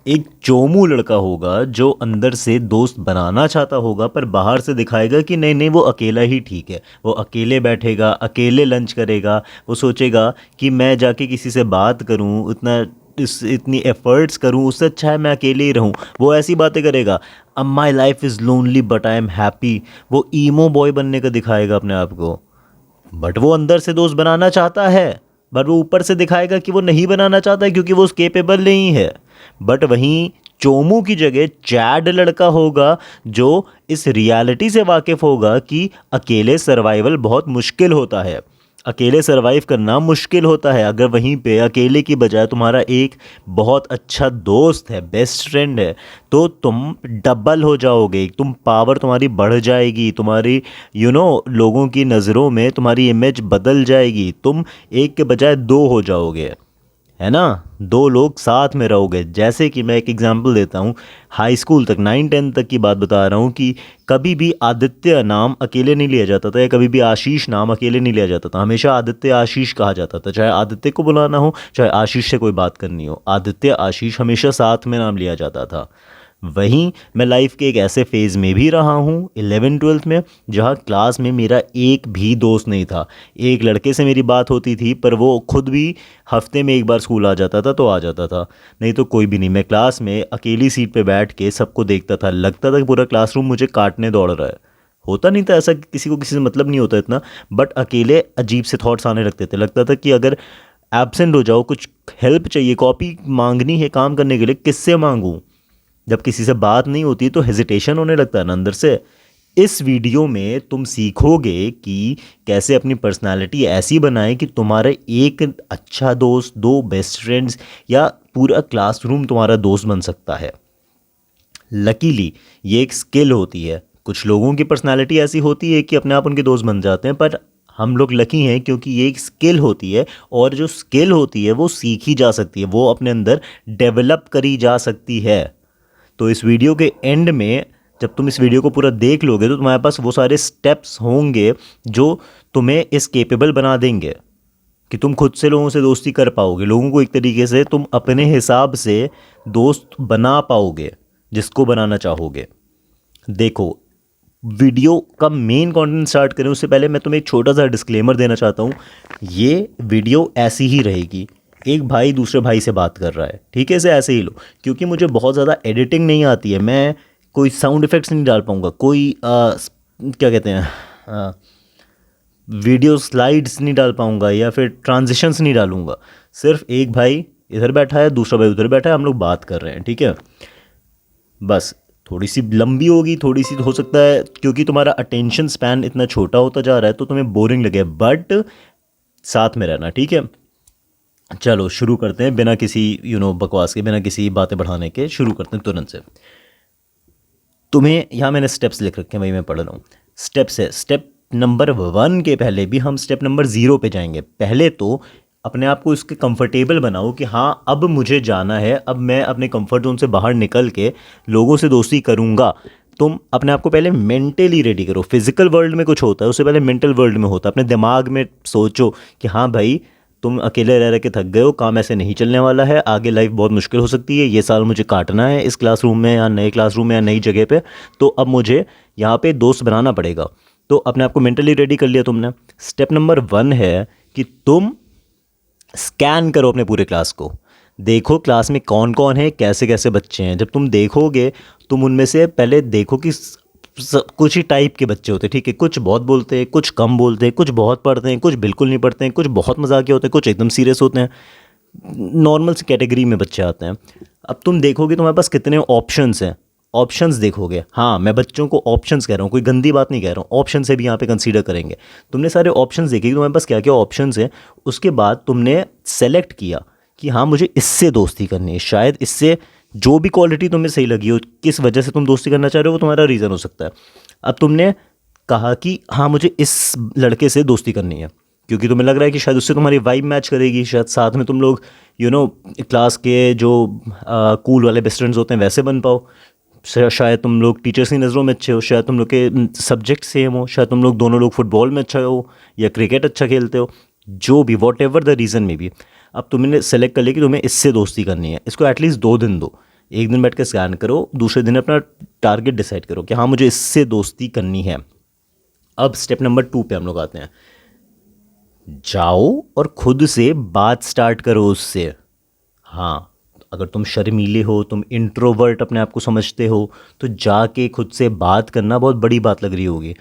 एक चोमू लड़का होगा जो अंदर से दोस्त बनाना चाहता होगा, पर बाहर से दिखाएगा कि नहीं नहीं वो अकेला ही ठीक है। वो अकेले बैठेगा, अकेले लंच करेगा। वो सोचेगा कि मैं जाके किसी से बात करूं, इतनी एफर्ट्स करूं, उससे अच्छा है मैं अकेले ही रहूं। वो ऐसी बातें करेगा। अब my life is lonely but I am happy. वो ईमो बॉय बनने का दिखाएगा अपने आप को। बट वो अंदर से दोस्त बनाना चाहता है। बट वो ऊपर से दिखाएगा कि वो नहीं बनाना चाहता है क्योंकि वो केपेबल नहीं है। बट वहीं चोमू की जगह चैड लड़का होगा जो इस रियलिटी से वाकिफ़ होगा कि अकेले सर्वाइवल बहुत मुश्किल होता है। अकेले सर्वाइव करना मुश्किल होता है। अगर वहीं पे अकेले की बजाय तुम्हारा एक बहुत अच्छा दोस्त है, बेस्ट फ्रेंड है, तो तुम डबल हो जाओगे। पावर तुम्हारी बढ़ जाएगी। तुम्हारी लोगों की नज़रों में तुम्हारी इमेज बदल जाएगी। तुम एक के बजाय दो हो जाओगे, है ना। दो लोग साथ में रहोगे। जैसे कि मैं एक एग्जांपल देता हूँ, हाई स्कूल तक 9-10 तक की बात बता रहा हूँ कि कभी भी आदित्य नाम अकेले नहीं लिया जाता था, या कभी भी आशीष नाम अकेले नहीं लिया जाता था। हमेशा आदित्य आशीष कहा जाता था। चाहे आदित्य को बुलाना हो, चाहे आशीष से कोई बात करनी हो, आदित्य आशीष हमेशा साथ में नाम लिया जाता था। वहीं मैं लाइफ के एक ऐसे फेज़ में भी रहा हूँ 11th-12th में, जहाँ क्लास में मेरा एक भी दोस्त नहीं था। एक लड़के से मेरी बात होती थी, पर वो खुद भी हफ्ते में एक बार स्कूल आ जाता था तो आ जाता था, नहीं तो कोई भी नहीं। मैं क्लास में अकेली सीट पे बैठ के सबको देखता था। लगता था कि पूरा क्लासरूम मुझे काटने दौड़ रहा है। होता नहीं था ऐसा कि किसी को किसी से मतलब नहीं होता इतना, बट अकेले अजीब से थॉट्स आने लगते थे। लगता था कि अगर एब्सेंट हो जाओ, कुछ हेल्प चाहिए, कॉपी मांगनी है काम करने के लिए, किससे मांगूं। जब किसी से बात नहीं होती तो हेजिटेशन होने लगता है ना अंदर से। इस वीडियो में तुम सीखोगे कि कैसे अपनी पर्सनालिटी ऐसी बनाएं कि तुम्हारा एक अच्छा दोस्त, दो बेस्ट फ्रेंड्स, या पूरा क्लासरूम तुम्हारा दोस्त बन सकता है। लकीली ये एक स्किल होती है। कुछ लोगों की पर्सनालिटी ऐसी होती है कि अपने आप उनके दोस्त बन जाते हैं, पर हम लोग लकी हैं क्योंकि ये एक स्किल होती है, और जो स्किल होती है वो सीखी जा सकती है, वो अपने अंदर डेवलप करी जा सकती है। तो इस वीडियो के एंड में जब तुम इस वीडियो को पूरा देख लोगे तो तुम्हारे पास वो सारे स्टेप्स होंगे जो तुम्हें इस केपेबल बना देंगे कि तुम खुद से लोगों से दोस्ती कर पाओगे। लोगों को एक तरीके से तुम अपने हिसाब से दोस्त बना पाओगे, जिसको बनाना चाहोगे। देखो, वीडियो का मेन कंटेंट स्टार्ट करें उससे पहले मैं तुम्हें एक छोटा सा डिस्क्लेमर देना चाहता हूँ। ये वीडियो ऐसी ही रहेगी। एक भाई दूसरे भाई से बात कर रहा है, ठीक है, इसे ऐसे ही लो। क्योंकि मुझे बहुत ज़्यादा एडिटिंग नहीं आती है, मैं कोई साउंड इफ़ेक्ट्स नहीं डाल पाऊँगा, कोई क्या कहते हैं, वीडियो स्लाइड्स नहीं डाल पाऊँगा, या फिर ट्रांजिशंस नहीं डालूँगा। सिर्फ एक भाई इधर बैठा है, दूसरा भाई उधर बैठा है, हम लोग बात कर रहे हैं, ठीक है। बस थोड़ी सी लंबी होगी, थोड़ी सी हो सकता है क्योंकि तुम्हारा अटेंशन स्पैन इतना छोटा होता जा रहा है तो तुम्हें बोरिंग लगे, बट साथ में रहना, ठीक है। चलो शुरू करते हैं, बिना किसी बकवास के, बिना किसी बातें बढ़ाने के शुरू करते हैं तुरंत से। तुम्हें यहाँ मैंने स्टेप्स लिख रखे हैं, वही मैं पढ़ रहा हूँ। स्टेप्स है, स्टेप नंबर 1 के पहले भी हम स्टेप नंबर 0 पे जाएंगे। पहले तो अपने आप को इसके कंफर्टेबल बनाओ कि हाँ अब मुझे जाना है, अब मैं अपने कंफर्ट जोन से बाहर निकल के लोगों से दोस्ती करूँगा। तुम अपने आप को पहले मेंटली रेडी करो। फिजिकल वर्ल्ड में कुछ होता है, उससे पहले मेंटल वर्ल्ड में होता है। अपने दिमाग में सोचो कि हाँ भाई, तुम अकेले रह रह के थक गए हो, काम ऐसे नहीं चलने वाला है, आगे लाइफ बहुत मुश्किल हो सकती है, ये साल मुझे काटना है इस क्लासरूम में या नए क्लासरूम में या नई जगह पे, तो अब मुझे यहाँ पे दोस्त बनाना पड़ेगा। तो अपने आप को मेंटली रेडी कर लिया तुमने। स्टेप नंबर 1 है कि तुम स्कैन करो अपने पूरे क्लास को। देखो क्लास में कौन कौन है, कैसे कैसे बच्चे हैं। जब तुम देखोगे, तुम उनमें से पहले देखो कि कुछ ही टाइप के बच्चे होते हैं, ठीक है। कुछ बहुत बोलते हैं, कुछ कम बोलते हैं, कुछ बहुत पढ़ते हैं, कुछ बिल्कुल नहीं पढ़ते हैं, कुछ बहुत मजाकिया होते हैं, कुछ एकदम सीरियस होते हैं। नॉर्मल सी कैटेगरी में बच्चे आते हैं। अब तुम देखोगे तुम्हारे पास कितने ऑप्शंस हैं। ऑप्शंस देखोगे, हाँ मैं बच्चों को ऑप्शंस कह रहा हूँ, कोई गंदी बात नहीं कह रहा हूँ, ऑप्शन से भी यहाँ पे कंसीडर करेंगे। तुमने सारे ऑप्शंस देखे कि तुम्हारे पास क्या क्या ऑप्शंस हैं। उसके बाद तुमने सेलेक्ट किया कि हाँ मुझे इससे दोस्ती करनी है। शायद इससे जो भी क्वालिटी तुम्हें सही लगी हो, किस वजह से तुम दोस्ती करना चाह रहे हो, वो तुम्हारा रीज़न हो सकता है। अब तुमने कहा कि हाँ मुझे इस लड़के से दोस्ती करनी है क्योंकि तुम्हें लग रहा है कि शायद उससे तुम्हारी वाइब मैच करेगी, शायद साथ में तुम लोग क्लास के जो कूल वाले बेस्ट फ्रेंड्स होते हैं वैसे बन पाओ। शायद तुम लोग टीचर्स की नज़रों में अच्छे हो, शायद तुम लोग के सब्जेक्ट सेम हो, शायद तुम लोग दोनों लोग फुटबॉल में अच्छा हो या क्रिकेट अच्छा खेलते हो, जो भी वॉट एवर द रीज़न में भी। अब तुमने सेलेक्ट कर लिया कि तुम्हें इससे दोस्ती करनी है। इसको एटलीस्ट 2 दिन दो, एक दिन बैठ के स्कैन करो, दूसरे दिन अपना टारगेट डिसाइड करो कि हाँ मुझे इससे दोस्ती करनी है। अब स्टेप नंबर 2 पे हम लोग आते हैं। जाओ और खुद से बात स्टार्ट करो उससे। हाँ, अगर तुम शर्मीले हो, तुम इंट्रोवर्ट अपने आप को समझते हो, तो जाके खुद से बात करना बहुत बड़ी बात लग रही होगी,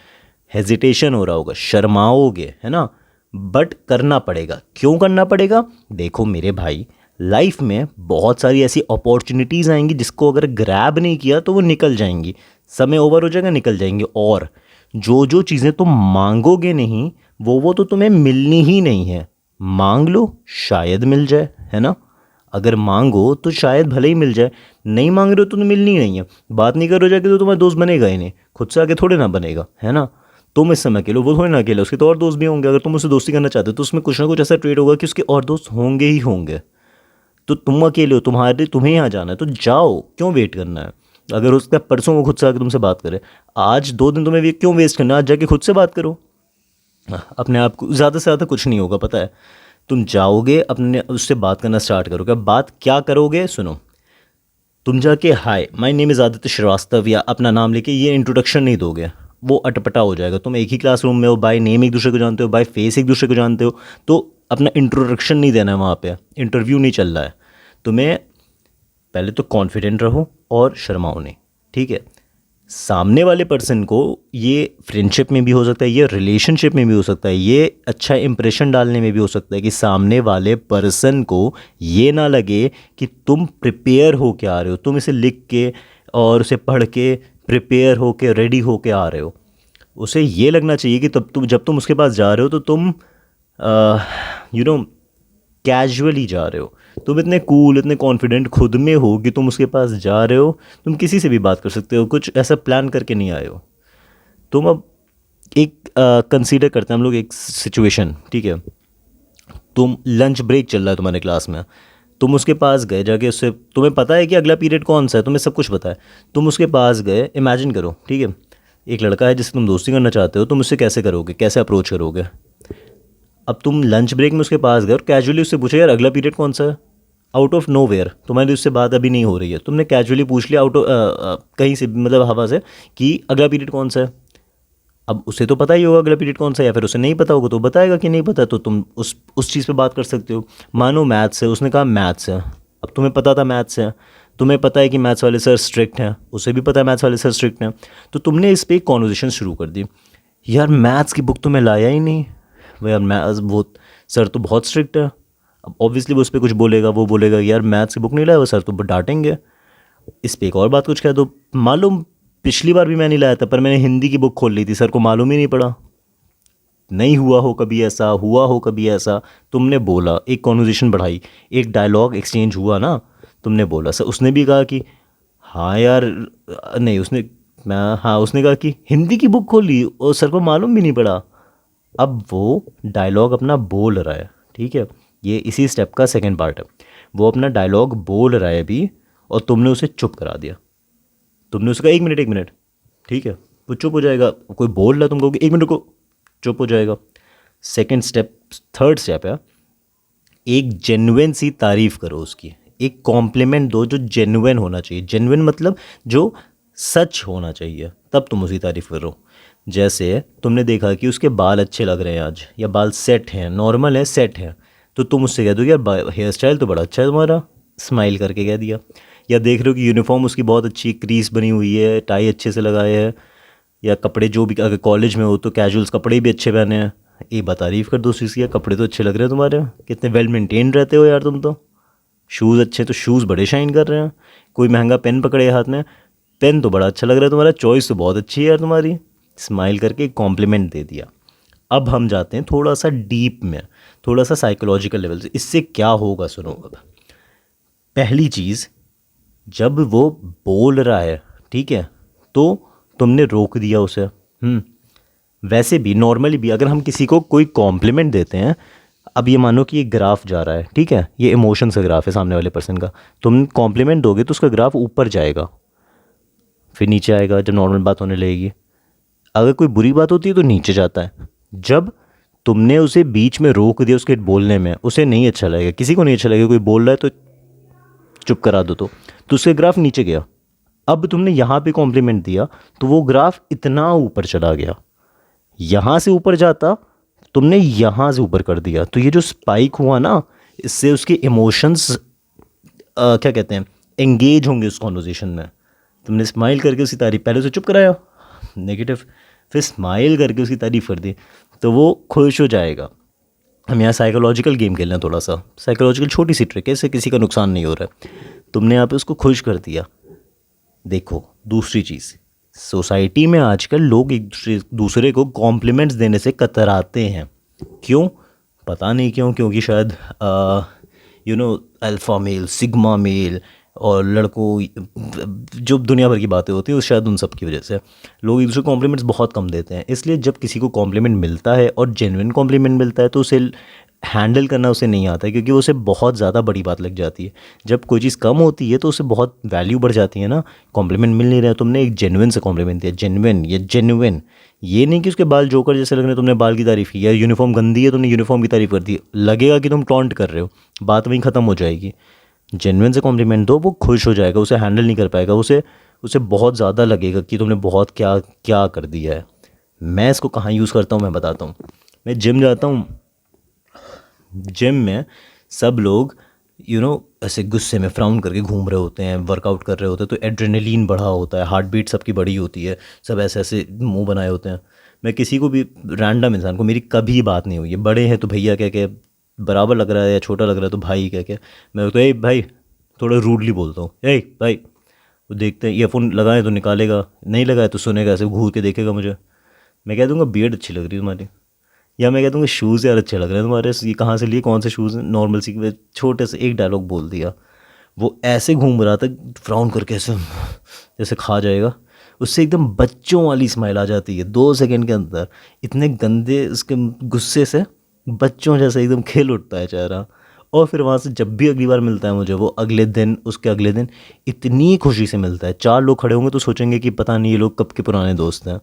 हेजिटेशन हो रहा होगा, शर्माओगे, है ना, बट करना पड़ेगा। क्यों करना पड़ेगा? देखो मेरे भाई, लाइफ में बहुत सारी ऐसी अपॉर्चुनिटीज़ आएंगी जिसको अगर ग्रैब नहीं किया तो वो निकल जाएंगी, समय ओवर हो जाएगा, निकल जाएंगी। और जो जो चीज़ें तुम मांगोगे नहीं वो तो तुम्हें मिलनी ही नहीं है। मांग लो, शायद मिल जाए, है ना। अगर मांगो तो शायद भले ही मिल जाए, नहीं मांग रहे हो तो मिलनी नहीं है। बात नहीं करो जाके तो तुम्हारा दोस्त बनेगा ही नहीं, खुद से आके थोड़े ना बनेगा, है ना। तुम इस समय अकेले, वो थोड़े ना अकेले, उसके तो और दोस्त भी होंगे। अगर तुम उससे दोस्ती करना चाहते हो तो उसमें कुछ ना कुछ ऐसा ट्रेड होगा कि उसके और दोस्त होंगे ही होंगे। तो तुम अकेले हो, तुम्हें यहाँ जाना है तो जाओ, क्यों वेट करना है। अगर उसका परसों वो खुद से आके तुमसे बात करे, आज 2 दिन तुम्हें क्यों वेस्ट करना है, आज जाके खुद से बात करो। अपने आप को ज़्यादा से ज़्यादा कुछ नहीं होगा, पता है। तुम जाओगे, अपने उससे बात करना स्टार्ट करोगे। अब बात क्या करोगे, सुनो। तुम जाके hi my name is Aditya Srivastava या अपना नाम लेके ये इंट्रोडक्शन नहीं दोगे, वो अटपटा हो जाएगा। तुम एक ही क्लासरूम में हो, बाय नेम एक दूसरे को जानते हो, बाय फेस एक दूसरे को जानते हो, तो अपना इंट्रोडक्शन नहीं देना है वहाँ पे, इंटरव्यू नहीं चल रहा है। तुम्हें पहले तो कॉन्फिडेंट रहो और शर्माओ नहीं, ठीक है। सामने वाले पर्सन को, ये फ्रेंडशिप में भी हो सकता है, ये रिलेशनशिप में भी हो सकता है, ये अच्छा इंप्रेशन डालने में भी हो सकता है कि सामने वाले पर्सन को ये ना लगे कि तुम प्रिपेयर हो के आ रहे हो, तुम इसे लिख के और उसे पढ़ के प्रिपेयर हो के रेडी हो के आ रहे हो। उसे ये लगना चाहिए कि जब तुम उसके पास जा रहे हो तो तुम कैजुअली जा रहे हो। तुम इतने कूल, इतने कॉन्फिडेंट खुद में हो कि तुम उसके पास जा रहे हो, तुम किसी से भी बात कर सकते हो, कुछ ऐसा प्लान करके नहीं आए हो तुम। अब एक कंसीडर करते हैं हम लोग एक सिचुएशन, ठीक है। तुम लंच ब्रेक चल रहा है तुम्हारे क्लास में, तुम उसके पास गए जाके, उससे तुम्हें पता है कि अगला पीरियड कौन सा है, तुम्हें सब कुछ पता है। तुम उसके पास गए, इमेजिन करो, ठीक है, एक लड़का है जिससे तुम दोस्ती करना चाहते हो, तुम उससे कैसे करोगे, कैसे अप्रोच करोगे। अब तुम लंच ब्रेक में उसके पास गए और कैजुअली उससे पूछे यार अगला पीरियड कौन सा है। आउट ऑफ नो वेयर, तुम्हारी उससे बात अभी नहीं हो रही है, तुमने कैजुअली पूछ लिया आउट ऑफ कहीं से, मतलब हवा से, कि अगला पीरियड कौन सा है। अब उसे तो पता ही होगा अगला पीरियड कौन सा है, या फिर उसे नहीं पता होगा तो बताएगा कि नहीं पता, तो तुम उस चीज़ पे बात कर सकते हो। मानो मैथ्स है, उसने कहा मैथ्स है। अब तुम्हें पता था मैथ्स है, तुम्हें पता है कि मैथ्स वाले सर स्ट्रिक्ट हैं, उसे भी पता है मैथ्स वाले सर स्ट्रिक्ट हैं, तो तुमने इस पर एक कॉन्वर्जेसन शुरू कर दी। यार मैथ्स की बुक तो मैं लाया ही नहीं, वो यार मैथ्स वो सर तो बहुत स्ट्रिक्ट है। अब ऑब्वियसली वो उस पर कुछ बोलेगा, वो बोलेगा यार मैथ्स की बुक नहीं लाया, वो सर तो डांटेंगे। इस पर एक और बात कुछ कह दो, मालूम पिछली बार भी मैं नहीं लाया था पर मैंने हिंदी की बुक खोल ली थी, सर को मालूम ही नहीं पड़ा। नहीं हुआ हो कभी ऐसा, हुआ हो कभी ऐसा, तुमने बोला, एक कॉन्वर्जेसन बढ़ाई, एक डायलॉग एक्सचेंज हुआ ना, तुमने बोला, सर उसने भी कहा कि हाँ यार, नहीं उसने, मैं हाँ उसने कहा कि हिंदी की बुक खोली और सर को मालूम भी नहीं पड़ा। अब वो डायलॉग अपना बोल रहा है, ठीक है, ये इसी स्टेप का सेकंड पार्ट है। वो अपना डायलॉग बोल रहा है अभी और तुमने उसे चुप करा दिया। तुमने उसका 1 मिनट 1 मिनट, ठीक है, वो चुप हो जाएगा। कोई बोल रहा है, तुम कहोगे 1 मिनट को, चुप हो जाएगा। सेकंड स्टेप, थर्ड स्टेप है, एक जेन्युइन सी तारीफ़ करो उसकी, एक कॉम्प्लीमेंट दो जो जेन्युइन होना चाहिए। जेन्युइन मतलब जो सच होना चाहिए, तब तुम उसकी तारीफ़ करो। जैसे तुमने देखा कि उसके बाल अच्छे लग रहे हैं आज, या बाल सेट हैं, नॉर्मल है, सेट हैं, तो तुम उससे कह दो यार हेयर स्टाइल तो बड़ा अच्छा है तुम्हारा, स्माइल करके कह दिया। या देख रहे हो कि यूनिफॉर्म उसकी बहुत अच्छी क्रीज बनी हुई है, टाई अच्छे से लगाए है, या कपड़े जो भी, अगर कॉलेज में हो तो कैजुअल्स कपड़े भी अच्छे पहने हैं, एक बात तारीफ़ कर दो उस चीज़ की, कपड़े तो अच्छे लग रहे हैं तुम्हारे, कितने वेल मेंटेन रहते हो यार तुम तो। शूज़ अच्छे, तो शूज़ बड़े शाइन कर रहे हैं। कोई महंगा पेन पकड़े हाथ में, पेन तो बड़ा अच्छा लग रहा है तुम्हारा, चॉइस तो बहुत अच्छी है यार तुम्हारी। स्माइल करके कॉम्प्लीमेंट दे दिया। अब हम जाते हैं थोड़ा सा डीप में, थोड़ा सा साइकोलॉजिकल लेवल से। इससे क्या होगा, सुनो। अब पहली चीज़, जब वो बोल रहा है, ठीक है, तो तुमने रोक दिया उसे। वैसे भी नॉर्मली भी अगर हम किसी को कोई कॉम्प्लीमेंट देते हैं, अब ये मानो कि ये ग्राफ जा रहा है, ठीक है, ये इमोशंस का ग्राफ है सामने वाले पर्सन का, तुम कॉम्प्लीमेंट दोगे तो उसका ग्राफ ऊपर जाएगा, फिर नीचे आएगा जब नॉर्मल बात होने लगेगी। अगर कोई बुरी बात होती है तो नीचे जाता है। जब तुमने उसे बीच में रोक दिया उसके बोलने में, उसे नहीं अच्छा लगेगा, किसी को नहीं अच्छा लगेगा, कोई बोल रहा है तो चुप करा दो, तो तो उसका ग्राफ नीचे गया। अब तुमने यहाँ पे कॉम्प्लीमेंट दिया तो वो ग्राफ इतना ऊपर चला गया। यहाँ से ऊपर जाता, तुमने यहाँ से ऊपर कर दिया, तो ये जो स्पाइक हुआ ना, इससे उसके इमोशंस क्या कहते हैं, एंगेज होंगे उस कॉन्वर्जेशन में। तुमने स्माइल करके उसकी तारीफ, पहले उसे चुप कराया नेगेटिव, फिर स्माइल करके उसकी तारीफ कर दी, तो वो खुश हो जाएगा। हम यहाँ साइकोलॉजिकल गेम खेल रहे हैं, थोड़ा सा साइकोलॉजिकल छोटी सी ट्रिक है, इससे किसी का नुकसान नहीं हो रहा है। तुमने यहाँ पे उसको खुश कर दिया। देखो दूसरी चीज़, सोसाइटी में आजकल लोग एक दूसरे को कॉम्प्लीमेंट्स देने से कतराते हैं। क्यों? पता नहीं क्यों, क्योंकि शायद अल्फ़ा मेल, सिग्मा मेल और लड़कों, जो दुनिया भर की बातें होती हैं, उस शायद उन सब की वजह से लोग एक दूसरे को कॉम्प्लीमेंट्स बहुत कम देते हैं। इसलिए जब किसी को कॉम्प्लीमेंट मिलता है और जेन्युइन कॉम्प्लीमेंट मिलता है तो उसे हैंडल करना उसे नहीं आता है, क्योंकि उसे बहुत ज़्यादा बड़ी बात लग जाती है। जब कोई चीज़ कम होती है तो उसे बहुत वैल्यू बढ़ जाती है ना। कॉम्प्लीमेंट मिल नहीं रहा है, तुमने एक जेन्युइन से कॉम्प्लीमेंट दिया, जेन्युइन, ये जेन्युइन, ये नहीं कि उसके बाल जोकर जैसे लग रहे हैं, तुमने बाल की तारीफ़ की, या यूनिफॉर्म गंदी है तुमने यूनिफॉर्म की तारीफ़ कर दी, लगेगा कि तुम टॉन्ट कर रहे हो, बात वहीं ख़त्म हो जाएगी। जेन्युइन से कॉम्प्लीमेंट दो, वो खुश हो जाएगा, उसे हैंडल नहीं कर पाएगा, उसे उसे बहुत ज़्यादा लगेगा कि तुमने बहुत क्या क्या कर दिया है। मैं इसको कहाँ यूज़ करता हूँ मैं बताता हूँ। मैं जिम जाता हूँ, जिम में सब लोग ऐसे गुस्से में फ्राउन करके घूम रहे होते हैं, वर्कआउट कर रहे होते हैं, तो एड्रेनलिन बढ़ा होता है, हार्ट बीट सबकी बड़ी होती है, सब ऐसे ऐसे मुंह बनाए होते हैं। मैं किसी को भी, रैंडम इंसान को, मेरी कभी बात नहीं हुई है, बड़े हैं तो भैया कह के बराबर लग रहा है, या छोटा लग रहा है तो भाई कह के, मैं तो ए भाई थोड़ा रूडली बोलता हूँ, ए भाई। वो देखते हैं, ईयरफोन लगाए तो निकालेगा, नहीं लगाए तो सुनेगा, ऐसे घूर के देखेगा मुझे। मैं कह दूँगा बियर्ड अच्छी लग रही है तुम्हारी, या मैं कह दूँगा शूज़ यार अच्छे लग रहे हैं तुम्हारे, ये कहाँ से लिए, कौन से शूज़, नॉर्मल सी, छोटे से एक डायलॉग बोल दिया, वो ऐसे घूम रहा था फ्राउन करके, ऐसे जैसे खा जाएगा। उससे एकदम बच्चों वाली स्माइल आ जाती है 2 सेकंड के अंदर, इतने गंदे उसके गुस्से से बच्चों जैसा एकदम खेल उठता है चेहरा। और फिर वहाँ से जब भी अगली बार मिलता है मुझे, वो अगले दिन, उसके अगले दिन इतनी खुशी से मिलता है। 4 लोग खड़े होंगे तो सोचेंगे कि पता नहीं ये लोग कब के पुराने दोस्त हैं।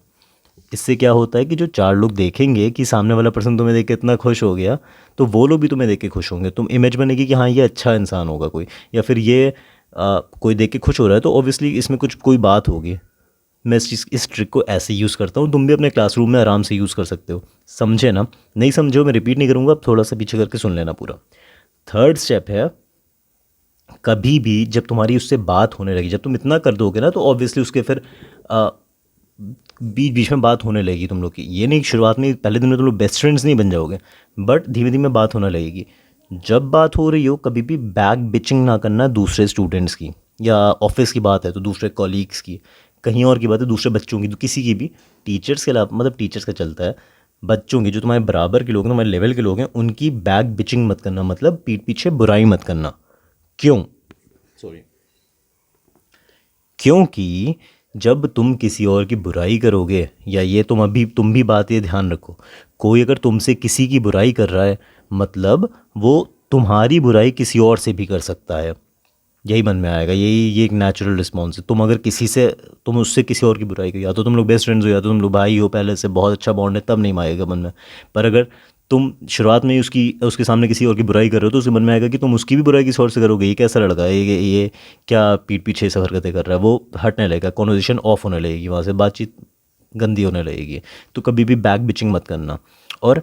इससे क्या होता है कि जो 4 लोग देखेंगे कि सामने वाला पर्सन तुम्हें देख के इतना खुश हो गया, तो वो लोग भी तुम्हें देख के खुश होंगे, तुम इमेज बनेगी कि हाँ ये अच्छा इंसान होगा कोई, या फिर ये कोई देख के खुश हो रहा है तो ऑब्वियसली इसमें कुछ कोई बात होगी। मैं इस ट्रिक को ऐसे यूज़ करता हूँ, तुम भी अपने क्लासरूम में आराम से यूज़ कर सकते हो। समझे ना? नहीं समझो मैं रिपीट नहीं करूँगा, थोड़ा सा पीछे करके सुन लेना पूरा। थर्ड स्टेप है, कभी भी जब तुम्हारी उससे बात होने लगी, जब तुम इतना कर दोगे ना, तो ऑब्वियसली उसके फिर बीच बीच में बात होने लगेगी तुम लोग की। ये नहीं शुरुआत में पहले दिन में तुम लोग बेस्ट फ्रेंड्स नहीं बन जाओगे, बट धीमे धीमे बात होने लगेगी। जब बात हो रही हो, कभी भी बैक बिचिंग ना करना दूसरे स्टूडेंट्स की, या ऑफिस की बात है तो दूसरे कॉलीग्स की, कहीं और की बात है दूसरे बच्चों की, तो किसी की भी, टीचर्स के अलावा, मतलब टीचर्स का चलता है, बच्चों की, जो तुम्हारे बराबर के लोग हैं, तुम्हारे लेवल के लोग हैं, उनकी बैक बिचिंग मत करना, मतलब पीठ पीछे बुराई मत करना। क्यों? सॉरी, क्योंकि जब तुम किसी और की बुराई करोगे, या ये तुम भी बात ये ध्यान रखो, कोई अगर तुमसे किसी की बुराई कर रहा है, मतलब वो तुम्हारी बुराई किसी और से भी कर सकता है। यही मन में आएगा, ये एक नेचुरल रिस्पॉन्स है। तुम अगर तुम उससे किसी और की बुराई करो, या तो तुम लोग बेस्ट फ्रेंड्स हो, या तो तुम लोग भाई हो, पहले से बहुत अच्छा बॉन्ड है, तब नहीं आएगा मन में। पर अगर तुम शुरुआत में ही उसके सामने किसी और की बुराई कर रहे हो, तो उसके मन में आएगा कि तुम उसकी भी बुराई किसी और से करोगे, ये कैसा लड़का है, ये क्या पीठ पीछे सब हरकतें कर रहा है। वो हटने लगेगा, कॉन्वर्जेशन ऑफ होने लगेगी, वहाँ से बातचीत गंदी होने लगेगी। तो कभी भी बैक बिचिंग मत करना। और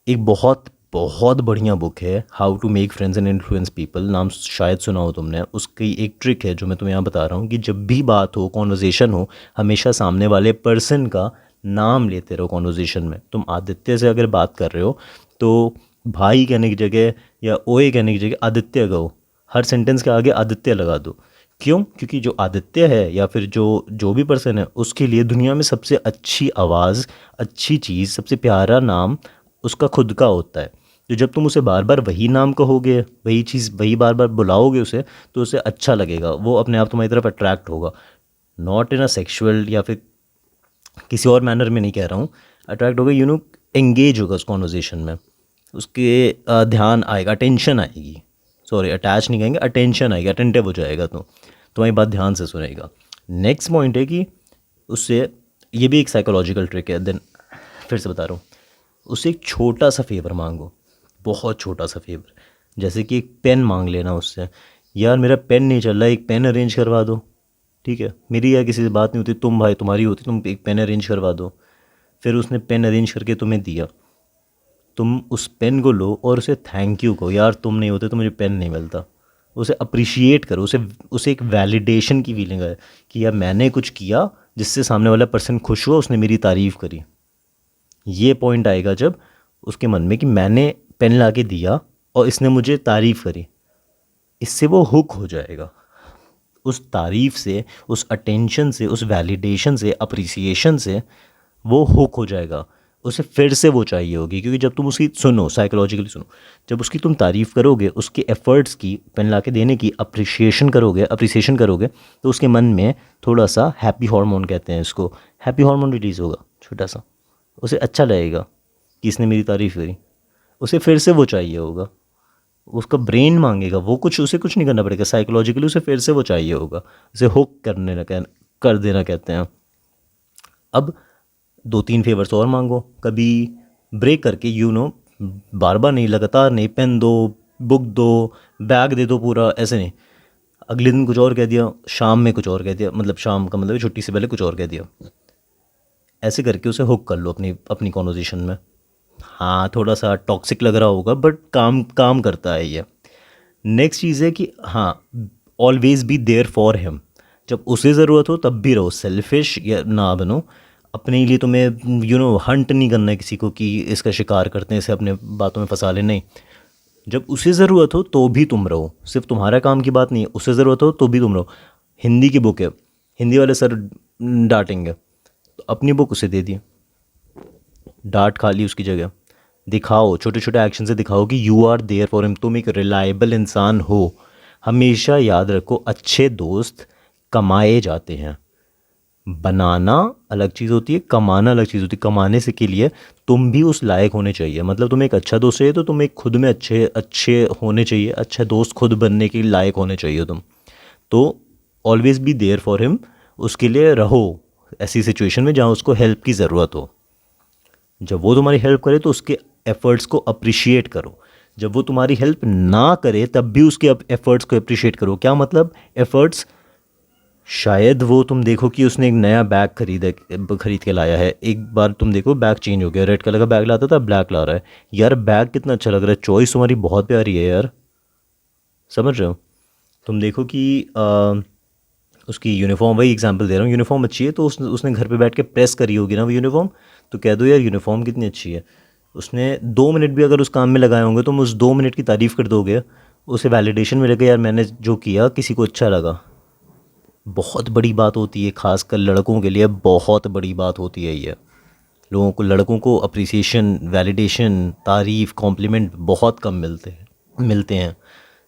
एक बहुत बहुत बढ़िया बुक है, how to make friends and influence people, नाम शायद सुना हो तुमने। उसकी एक ट्रिक है जो मैं तुम्हें यहाँ बता रहा हूँ, कि जब भी बात हो, कॉन्वर्जेशन हो, हमेशा सामने वाले पर्सन का नाम लेते रहो कॉन्वर्जेशन में। तुम आदित्य से अगर बात कर रहे हो तो भाई कहने की जगह या ओए कहने की जगह आदित्य कहो, हर सेंटेंस के आगे आदित्य लगा दो। क्यों? क्योंकि जो आदित्य है, या फिर जो भी पर्सन है, उसके लिए दुनिया में सबसे अच्छी आवाज़, अच्छी चीज़, सबसे प्यारा नाम उसका खुद का होता है। तो जब तुम उसे बार बार वही नाम कहोगे, वही चीज़, वही बार बार बुलाओगे उसे, तो उसे अच्छा लगेगा, वो अपने आप तुम्हारी तरफ अट्रैक्ट होगा। नॉट इन अ सेक्शुअल या फिर किसी और मैनर में नहीं कह रहा हूँ, अट्रैक्ट होगा, एंगेज होगा उस कॉन्वर्जेशन में, उसके ध्यान आएगा, अटेंशन आएगी, सॉरी अटैच नहीं कहेंगे, अटेंशन आएगी, अटेंटिव हो जाएगा, तो तुम्हारी बात ध्यान से सुनेगा। नेक्स्ट पॉइंट है कि उससे, ये भी एक साइकोलॉजिकल ट्रिक है, देन फिर से बता रहा हूँ, उससे एक छोटा सा फेवर मांगो, बहुत छोटा सा फेवर, जैसे कि एक पेन मांग लेना उससे, यार मेरा पेन नहीं चल रहा, एक पेन अरेंज करवा दो। ठीक है, मेरी यार किसी से बात नहीं होती, तुम भाई तुम्हारी होती, तुम एक पेन अरेंज करवा दो। फिर उसने पेन अरेंज करके तुम्हें दिया, तुम उस पेन को लो और उसे थैंक यू कहो, यार तुम नहीं होते तो मुझे पेन नहीं मिलता। उसे अप्रिशिएट करो, उसे उसे एक वैलिडेशन की फीलिंग है कि यार मैंने कुछ किया जिससे सामने वाला पर्सन खुश हुआ, उसने मेरी तारीफ़ करी। ये पॉइंट आएगा जब उसके मन में कि मैंने पेन ला के दिया और इसने मुझे तारीफ़ करी, इससे वो हुक हो जाएगा। उस तारीफ़ से, उस अटेंशन से, उस वैलिडेशन से, अप्रिसिएशन से वो हुक हो जाएगा। उसे फिर से वो चाहिए होगी, क्योंकि जब तुम उसकी सुनो, साइकोलॉजिकली सुनो, जब उसकी तुम तारीफ़ करोगे, उसके एफ़र्ट्स की, पेन ला के देने की अप्रिसिएशन करोगे, तो उसके मन में थोड़ा सा हैप्पी हार्मोन कहते हैं इसको, हैप्पी हार्मोन रिलीज़ होगा छोटा सा। उसे अच्छा लगेगा कि इसने मेरी तारीफ़ करी, उसे फिर से वो चाहिए होगा, उसका ब्रेन मांगेगा, वो कुछ, उसे कुछ नहीं करना पड़ेगा, साइकोलॉजिकली उसे फिर से वो चाहिए होगा। उसे हुक कर देना कहते हैं। अब 2-3 फेवर्स और मांगो, कभी ब्रेक करके, बार बार नहीं, लगातार नहीं, पेन दो, बुक दो, बैग दे दो पूरा, ऐसे नहीं। अगले दिन कुछ और कह दिया, शाम में कुछ और कह दिया, मतलब शाम का मतलब छुट्टी से पहले कुछ और कह दिया। ऐसे करके उसे हुक कर लो अपनी अपनी कॉन्वर्जेशन में। हाँ, थोड़ा सा टॉक्सिक लग रहा होगा बट काम काम करता है ये। नेक्स्ट चीज़ है कि हाँ, always be there for him. जब उसे ज़रूरत हो तब भी रहो, सेल्फिश या ना बनो। अपने लिए तुम्हें हंट नहीं करना है किसी को कि इसका शिकार करते हैं, इसे अपने बातों में फंसा ले, नहीं। जब उसे ज़रूरत हो तो भी तुम रहो, सिर्फ तुम्हारा काम की बात नहीं है, उसे ज़रूरत हो तो भी तुम रहो। हिंदी की बुक है, हिंदी वाले सर डांटेंगे, तो अपनी बुक उसे दे दी, डांट खा ली उसकी जगह। दिखाओ, छोटे छोटे एक्शन से दिखाओ कि you are there for him, तुम एक रिलायबल इंसान हो। हमेशा याद रखो, अच्छे दोस्त कमाए जाते हैं, बनाना अलग चीज़ होती है, कमाना अलग चीज़ होती है। कमाने से के लिए तुम भी उस लायक होने चाहिए, मतलब तुम्हें एक अच्छा दोस्त चाहिए तो तुम एक खुद में अच्छे अच्छे होने चाहिए, अच्छा दोस्त खुद बनने के लायक होने चाहिए तुम। तो always be there for him, उसके लिए रहो ऐसी सिचुएशन में जहाँ उसको हेल्प की ज़रूरत हो। जब वो तुम्हारी हेल्प करे तो उसके एफ़र्ट्स को अप्रिशिएट करो। जब वो तुम्हारी हेल्प ना करे तब भी उसके एफ़र्ट्स को अप्रिशिएट करो। क्या मतलब एफ़र्ट्स? शायद वो तुम देखो कि उसने एक नया बैग खरीद के लाया है, एक बार तुम देखो बैग चेंज हो गया, रेड कलर का बैग लाता था ब्लैक ला रहा है, यार बैग कितना अच्छा लग रहा है, चॉइस तुम्हारी बहुत प्यारी है यार, समझ रहे हो? तुम देखो कि उसकी यूनिफॉर्म, वही एग्जांपल दे रहा हूँ, यूनिफॉर्म अच्छी है तो उसने घर पे बैठ के प्रेस करी होगी ना वो यूनिफॉर्म, तो कह दो यार यूनिफॉर्म कितनी अच्छी है। उसने 2 मिनट भी अगर उस काम में लगाए होंगे, तुम उस 2 मिनट की तारीफ़ कर दोगे, उसे वैलिडेशन मिलेगा, यार मैंने जो किया किसी को अच्छा लगा। बहुत बड़ी बात होती है, खासकर लड़कों के लिए बहुत बड़ी बात होती है ये। लड़कों को अप्रिसिएशन, वैलिडेशन, तारीफ़, कॉम्प्लीमेंट बहुत कम मिलते हैं।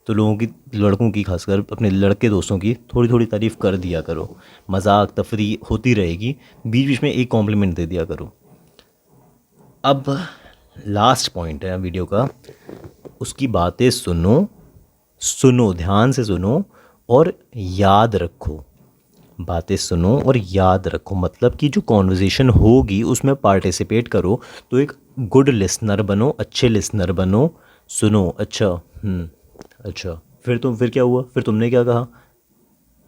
तो लड़कों की, खासकर अपने लड़के दोस्तों की थोड़ी थोड़ी तारीफ़ कर दिया करो, मजाक तफरी होती रहेगी, बीच बीच में एक कॉम्प्लीमेंट दे दिया करो। अब लास्ट पॉइंट है वीडियो का, उसकी बातें सुनो, ध्यान से सुनो और याद रखो। बातें सुनो और याद रखो, मतलब कि जो कॉन्वर्जेसन होगी उसमें पार्टिसिपेट करो, तो एक गुड लिसनर बनो, अच्छे लिसनर बनो। सुनो, अच्छा, अच्छा, फिर क्या हुआ, फिर तुमने क्या कहा,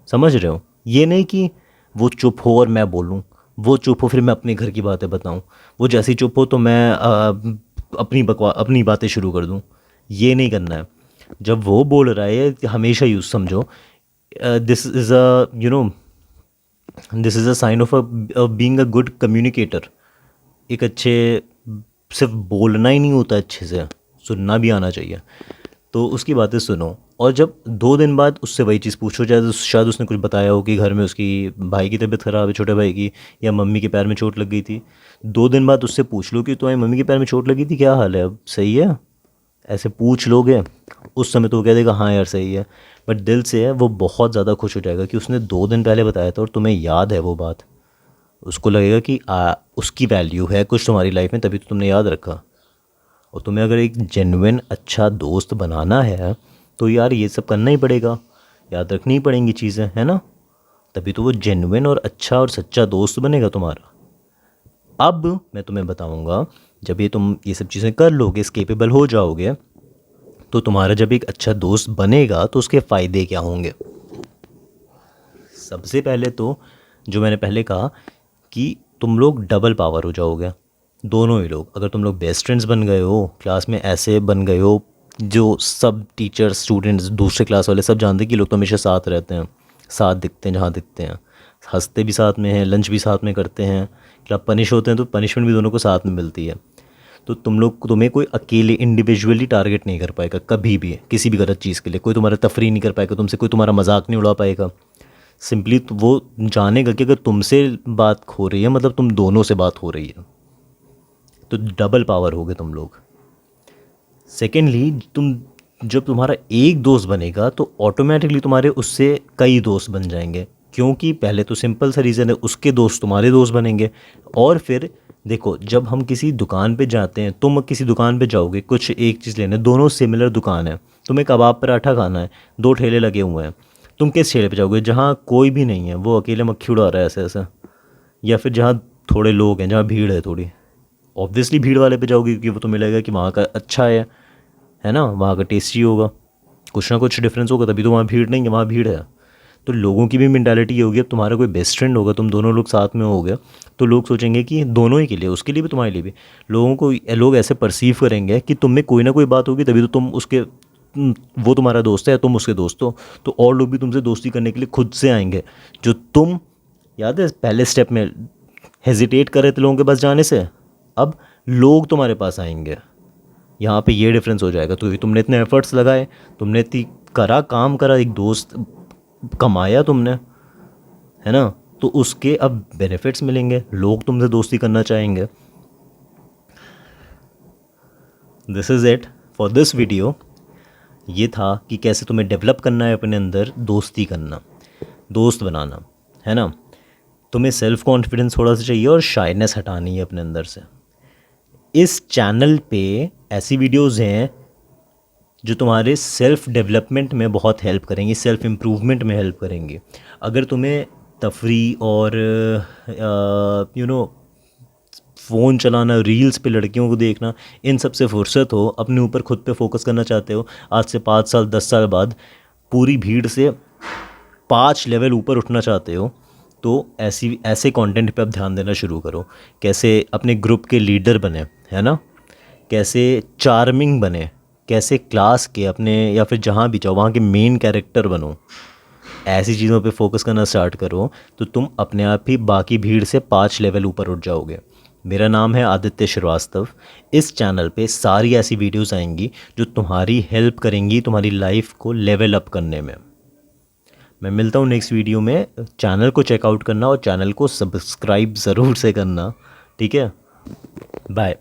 समझ रहे हो? ये नहीं कि वो चुप हो और मैं बोलूँ, वो चुप हो फिर मैं अपने घर की बातें बताऊँ, वो जैसी चुप हो तो मैं अपनी बातें शुरू कर दूँ। ये नहीं करना है। जब वो बोल रहा है हमेशा यूज़ समझो, this is a this is a sign of being a good communicator. एक अच्छे, सिर्फ बोलना ही नहीं होता, अच्छे से सुनना भी आना चाहिए। तो उसकी बातें सुनो, और जब 2 दिन बाद उससे वही चीज़ पूछो, शायद उसने कुछ बताया हो कि घर में उसकी भाई की तबीयत ख़राब है, छोटे भाई की, या मम्मी के पैर में चोट लग गई थी। 2 दिन बाद उससे पूछ लो कि तुम्हारी मम्मी के पैर में चोट लगी थी, क्या हाल है अब, सही है? ऐसे पूछ लोगे, उस समय तो वो कह देगा हाँ यार सही है, बट दिल से है वो बहुत ज़्यादा खुश हो जाएगा कि उसने 2 दिन पहले बताया था और तुम्हें याद है वो बात। उसको लगेगा कि उसकी वैल्यू है कुछ तुम्हारी लाइफ में, तभी तो तुमने याद रखा। और तुम्हें अगर एक जेन्युइन अच्छा दोस्त बनाना है तो यार ये सब करना ही पड़ेगा, याद रखनी ही पड़ेंगी चीज़ें, है ना? तभी तो वो जेन्युइन और अच्छा और सच्चा दोस्त बनेगा तुम्हारा। अब मैं तुम्हें बताऊंगा, जब तुम ये सब चीज़ें कर लोगे, इस केपेबल हो जाओगे, तो तुम्हारा जब एक अच्छा दोस्त बनेगा तो उसके फ़ायदे क्या होंगे? सबसे पहले तो जो मैंने पहले कहा कि तुम लोग डबल पावर हो जाओगे, दोनों ही लोग। अगर तुम लोग बेस्ट फ्रेंड्स बन गए हो, क्लास में ऐसे बन गए हो जो सब टीचर्स स्टूडेंट्स दूसरे क्लास वाले सब जानते हैं कि लोग तो हमेशा साथ रहते हैं, साथ दिखते हैं जहाँ दिखते हैं, हंसते भी साथ में हैं, लंच भी साथ में करते हैं, जब पनिश होते हैं तो पनिशमेंट भी दोनों को साथ में मिलती है। तो तुम्हें कोई अकेले इंडिविजुअली टारगेट नहीं कर पाएगा कभी भी, किसी भी गलत चीज़ के लिए। कोई तुम्हारा तफरी नहीं कर पाएगा तुमसे, कोई तुम्हारा मजाक नहीं उड़ा पाएगा। सिंपली तो वो जानेगा कि अगर तुमसे बात हो रही है मतलब तुम दोनों से बात हो रही है, तो डबल पावर हो गए तुम लोग। सेकेंडली, जब तुम्हारा एक दोस्त बनेगा तो ऑटोमेटिकली तुम्हारे उससे कई दोस्त बन जाएंगे, क्योंकि पहले तो सिंपल सा रीज़न है, उसके दोस्त तुम्हारे दोस्त बनेंगे। और फिर देखो, जब हम किसी दुकान पे जाते हैं, तुम किसी दुकान पे जाओगे कुछ एक चीज़ लेने, दोनों सिमिलर दुकान है, तुम्हें कबाब पराठा खाना है, दो ठेले लगे हुए हैं, तुम किस ठेले पे जाओगे? जहाँ कोई भी नहीं है, वो अकेले मक्खी उड़ा रहा है ऐसे ऐसे, या फिर जहाँ थोड़े लोग हैं, जहाँ भीड़ है थोड़ी? ऑब्वियसली भीड़ वाले पे जाओगे, क्योंकि वो तुम्हें लगेगा कि वहाँ का अच्छा है ना, वहाँ का टेस्टी होगा, कुछ ना कुछ डिफरेंस होगा, तभी तो वहाँ भीड़ नहीं है, वहाँ भीड़ है। तो लोगों की भी मेंटालिटी ये होगी, अब तुम्हारा कोई बेस्ट फ्रेंड होगा, तुम दोनों लोग साथ में हो गए, तो लोग सोचेंगे कि दोनों ही के लिए, उसके लिए भी तुम्हारे लिए भी, लोग ऐसे परसीव करेंगे कि तुम में कोई ना कोई बात होगी, तभी तो वो तुम्हारा दोस्त है या तुम उसके दोस्त हो। तो और लोग भी तुमसे दोस्ती करने के लिए खुद से आएंगे। जो तुम, याद है पहले स्टेप में हेजिटेट कर रहे थे लोगों के पास जाने से, अब लोग तुम्हारे पास आएंगे। यहाँ पे ये डिफरेंस हो जाएगा। तो तुमने इतने एफर्ट्स लगाए, तुमने इतनी काम करा, एक दोस्त कमाया तुमने, है ना, तो उसके अब बेनिफिट्स मिलेंगे, लोग तुमसे दोस्ती करना चाहेंगे। This is it for this video. ये था कि कैसे तुम्हें डेवलप करना है अपने अंदर दोस्ती करना, दोस्त बनाना, है ना। तुम्हें सेल्फ कॉन्फिडेंस थोड़ा सा चाहिए और शाइनेस हटानी है अपने अंदर से। इस चैनल पे ऐसी वीडियोस हैं जो तुम्हारे सेल्फ डेवलपमेंट में बहुत हेल्प करेंगी, सेल्फ इम्प्रूवमेंट में हेल्प करेंगी। अगर तुम्हें तफरी और फ़ोन चलाना, रील्स पे लड़कियों को देखना, इन सब से फुर्सत हो, अपने ऊपर खुद पे फोकस करना चाहते हो, आज से 5 साल 10 साल बाद पूरी भीड़ से 5 लेवल ऊपर उठना चाहते हो, तो ऐसे कंटेंट पे अब ध्यान देना शुरू करो। कैसे अपने ग्रुप के लीडर बने, है ना, कैसे चार्मिंग बने, कैसे क्लास के अपने या फिर जहाँ भी जाओ वहाँ के मेन कैरेक्टर बनो। ऐसी चीज़ों पे फोकस करना स्टार्ट करो तो तुम अपने आप ही बाकी भीड़ से 5 लेवल ऊपर उठ जाओगे। मेरा नाम है आदित्य श्रीवास्तव। इस चैनल पे सारी ऐसी वीडियोस आएंगी जो तुम्हारी हेल्प करेंगी तुम्हारी लाइफ को लेवल अप करने में। मैं मिलता हूँ नेक्स्ट वीडियो में। चैनल को चेकआउट करना और चैनल को सब्सक्राइब ज़रूर से करना, ठीक है। बाय।